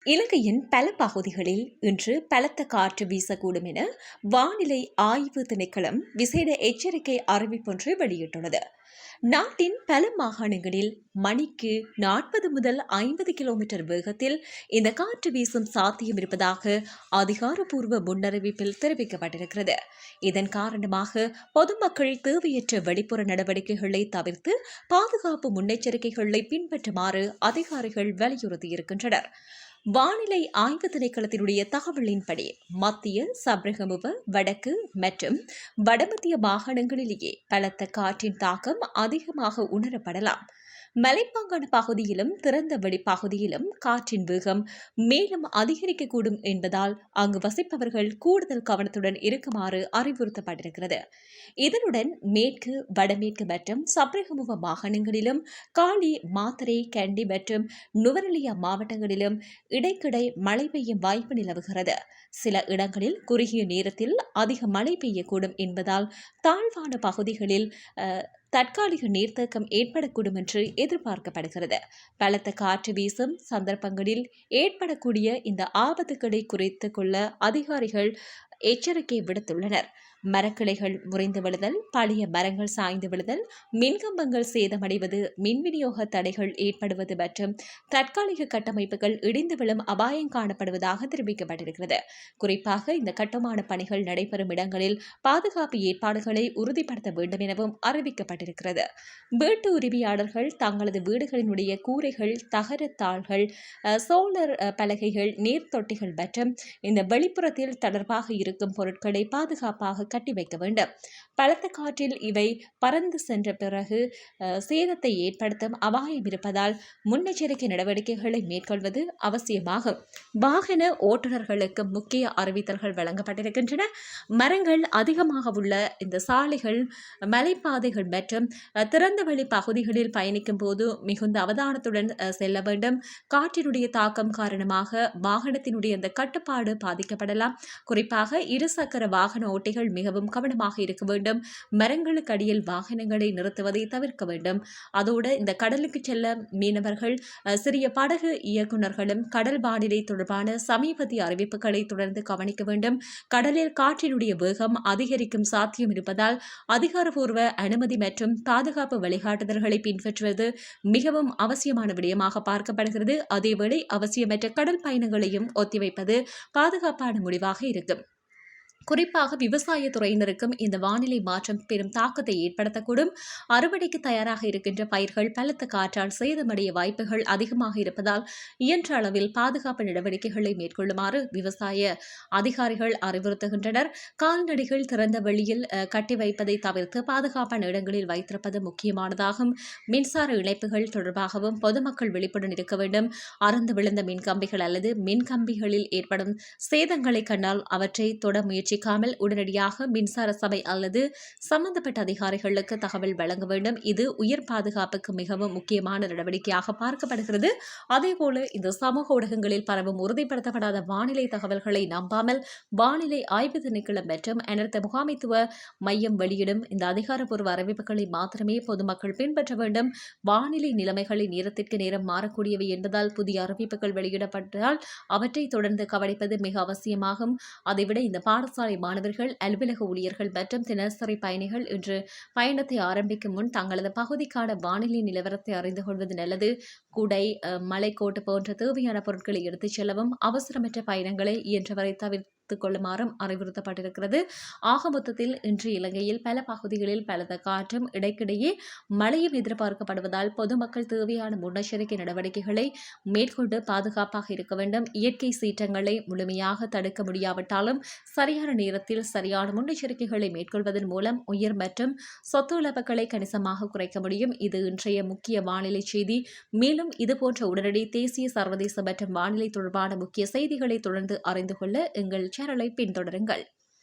இலங்கையின் பல பகுதிகளில் இன்று பலத்த காற்று வீசக்கூடும் என வானிலை ஆய்வு திணைக்களம் விசேட எச்சரிக்கை அறிவிப்பொன்றை வெளியிட்டுள்ளது. நாட்டின் பல மாகாணங்களில் மணிக்கு 40 முதல் 50 கிலோமீட்டர் வேகத்தில் இந்த காற்று வீசும் சாத்தியம் இருப்பதாக அதிகாரப்பூர்வ முன்னறிவிப்பில் தெரிவிக்கப்பட்டிருக்கிறது. இதன் காரணமாக பொதுமக்கள் தேவையற்ற வெளிப்புற நடவடிக்கைகளை தவிர்த்து பாதுகாப்பு முன்னெச்சரிக்கைகளை பின்பற்றுமாறு அதிகாரிகள் வலியுறுத்தியிருக்கின்றனர். வானிலை ஆய்வு திணைக்களத்தினுடைய தகவலின்படி மத்திய சப்ரகமுவ வடக்கு மற்றும் வடமத்திய மாகாணங்களிலேயே பலத்த காற்றின் தாக்கம் அதிகமாக உணரப்படலாம். மலைப்பாங்கான பகுதியிலும் திறந்த வெளிப்பகுதியிலும் காற்றின் வேகம் மேலும் அதிகரிக்கக்கூடும் என்பதால் அங்கு வசிப்பவர்கள் கூடுதல் கவனத்துடன் இருக்குமாறு அறிவுறுத்தப்பட்டிருக்கிறது. இதனுடன் மேற்கு வடமேற்கு மற்றும் சப்ரகமுவ மாகாணங்களிலும் காலி மாத்தறை கண்டி மற்றும் நுவரெலியா மாவட்டங்களிலும் இடைக்கிடை மழை பெய்யும் வாய்ப்பு நிலவுகிறது. சில இடங்களில் குறுகிய நேரத்தில் அதிக மழை பெய்யக்கூடும் என்பதால் தாழ்வான பகுதிகளில் தற்காலிக நீர்த்தேக்கம் ஏற்படக்கூடும் என்று எதிர்பார்க்கப்படுகிறது. பலத்த காற்று வீசும் சந்தர்ப்பங்களில் ஏற்படக்கூடிய இந்த ஆபத்துக்களை குறைத்துக் கொள்ள அதிகாரிகள் எச்சரிக்கை விடுத்துள்ளனர். மரக்கிளைகள் முறிந்து விழுதல், பழைய மரங்கள் சாய்ந்து விழுதல், மின்கம்பங்கள் சேதமடைவது, மின் விநியோக தடைகள் ஏற்படுவது மற்றும் தற்காலிக கட்டமைப்புகள் இடிந்து விழும் அபாயம் காணப்படுவதாக தெரிவிக்கப்பட்டிருக்கிறது. குறிப்பாக இந்த கட்டுமான பணிகள் நடைபெறும் இடங்களில் பாதுகாப்பு ஏற்பாடுகளை உறுதிப்படுத்த வேண்டும் எனவும் அறிவிக்கப்பட்டிருக்கிறது. வீட்டு உரிமையாளர்கள் தங்களது வீடுகளினுடைய கூரைகள், தகரத்தாள்கள், சோலார் பலகைகள், நீர் தொட்டிகள் மற்றும் இந்த வெளிப்புறத்தில் தொடர்பாக இருக்கும் பொருட்களை பாதுகாப்பாக கட்டி வைக்க வேண்டும். பலத்த காற்றில் இவை பறந்து சென்ற பிறகு சேதத்தை ஏற்படுத்தும் அபாயம் இருப்பதால் முன்னெச்சரிக்கை நடவடிக்கைகளை மேற்கொள்வது அவசியமாகும். வாகன ஓட்டுநர்களுக்கு முக்கிய அறிவித்தல்கள் வழங்கப்பட்டிருக்கின்றன. மரங்கள் அதிகமாக உள்ள இந்த சாலைகள், மலைப்பாதைகள் மற்றும் திறந்த வெளி பகுதிகளில் பயணிக்கும் போது மிகுந்த அவதானத்துடன் செல்ல வேண்டும். காற்றினுடைய தாக்கம் காரணமாக வாகனத்தினுடைய இந்த கட்டுப்பாடு பாதிக்கப்படலாம். குறிப்பாக இருசக்கர வாகன ஓட்டிகள் மிகவும் கவனமாக இருக்க வேண்டும். மரங்களுக்கு அடியில் வாகனங்களை நிறுத்துவதை தவிர்க்க வேண்டும். அதோடு இந்த கடலுக்கு செல்ல மீனவர்கள், சிறிய படகு இயக்குநர்களும் கடல் வானிலை தொடர்பான சமீபத்திய அறிவிப்புகளை தொடர்ந்து கவனிக்க வேண்டும். கடலில் காற்றினுடைய வேகம் அதிகரிக்கும் சாத்தியம் இருப்பதால் அதிகாரப்பூர்வ அனுமதி மற்றும் பாதுகாப்பு வழிகாட்டுதல்களை பின்பற்றுவது மிகவும் அவசியமான விடயமாக பார்க்கப்படுகிறது. அதேவேளை அவசியமற்ற கடல் பயணங்களையும் ஒத்திவைப்பது பாதுகாப்பான முடிவாக இருக்கும். குறிப்பாக விவசாய துறையினருக்கும் இந்த வானிலை மாற்றம் பெரும் தாக்கத்தை ஏற்படுத்தக்கூடும். அறுவடைக்கு தயாராக இருக்கின்ற பயிர்கள் பலத்த காற்றால் சேதமடைய வாய்ப்புகள் அதிகமாக இருப்பதால் இயன்ற அளவில் பாதுகாப்பு நடவடிக்கைகளை மேற்கொள்ளுமாறு விவசாய அதிகாரிகள் அறிவுறுத்துகின்றனர். கால்நடைகள் திறந்த வெளியில் கட்டி வைப்பதை தவிர்த்து பாதுகாப்பான இடங்களில் வைத்திருப்பது முக்கியமானதாகும். மின்சார இணைப்புகள் தொடர்பாகவும் பொதுமக்கள் விழிப்புடன் இருக்க வேண்டும். அறுந்து விழுந்த மின்கம்பிகள் அல்லது மின்கம்பிகளில் ஏற்படும் சேதங்களை கண்டால் அவற்றை தொட முயற்சிக்காமல் உடனடியாக மின்சார சபை அல்லது சம்பந்தப்பட்ட அதிகாரிகளுக்கு தகவல் வழங்க வேண்டும். இது உயர் பாதுகாப்புக்கு மிகவும் முக்கியமான நடவடிக்கையாக பார்க்கப்படுகிறது. அதேபோல இந்த சமூக ஊடகங்களில் பரவும் உறுதிப்படுத்தப்படாத வானிலை தகவல்களை நம்பாமல் வானிலை ஆய்வு திணைக்களம் மற்றும் அனர்த்த முகாமைத்துவ மையம் வெளியிடும் இந்த அதிகாரப்பூர்வ அறிவிப்புகளை மாத்திரமே பொதுமக்கள் பின்பற்ற வேண்டும். வானிலை நிலைமைகளை நேரத்திற்கு நேரம் மாறக்கூடியவை என்பதால் புதிய அறிவிப்புகள் வெளியிடப்பட்டால் அவற்றை தொடர்ந்து கவனிப்பது மிக அவசியமாகும். அதைவிட இந்த பாடசாலை மாணவர்கள், அலுவலக ஊழியர்கள் மற்றும் தினசரி பயணிகள் இன்று பயணத்தை ஆரம்பிக்கும் முன் தங்களது பகுதிக்கான வானிலை நிலவரத்தை அறிந்து கொள்வது நல்லது. குடை, மலைக்கோட்டு போன்ற தேவையான பொருட்களை எடுத்துச் செல்லவும், அவசரமற்ற பயணங்களை இயன்றவரை தவிர்த்துக் கொள்ளுமாறும் அறிவுறுத்தப்பட்டிருக்கிறது. ஆக மொத்தத்தில் இன்று இலங்கையில் பல பகுதிகளில் பலத்த காற்றும் இடைக்கிடையே மழையும் எதிர்பார்க்கப்படுவதால் பொதுமக்கள் தேவையான முன்னெச்சரிக்கை நடவடிக்கைகளை மேற்கொண்டு பாதுகாப்பாக இருக்க வேண்டும். இயற்கை சீற்றங்களை முழுமையாக தடுக்க முடியாவிட்டாலும் சரியான நேரத்தில் சரியான முன்னெச்சரிக்கைகளை மேற்கொள்வதன் மூலம் உயிர் மற்றும் சொத்து இழப்புகளை கணிசமாக குறைக்க முடியும். இது இன்றைய முக்கிய வானிலை செய்தி. மேலும் இதுபோன்ற உடனடி தேசிய, சர்வதேச மற்றும் வானிலை தொடர்பான முக்கிய செய்திகளை தொடர்ந்து அறிந்து கொள்ள எங்கள் சேனலை பின்தொடருங்கள்.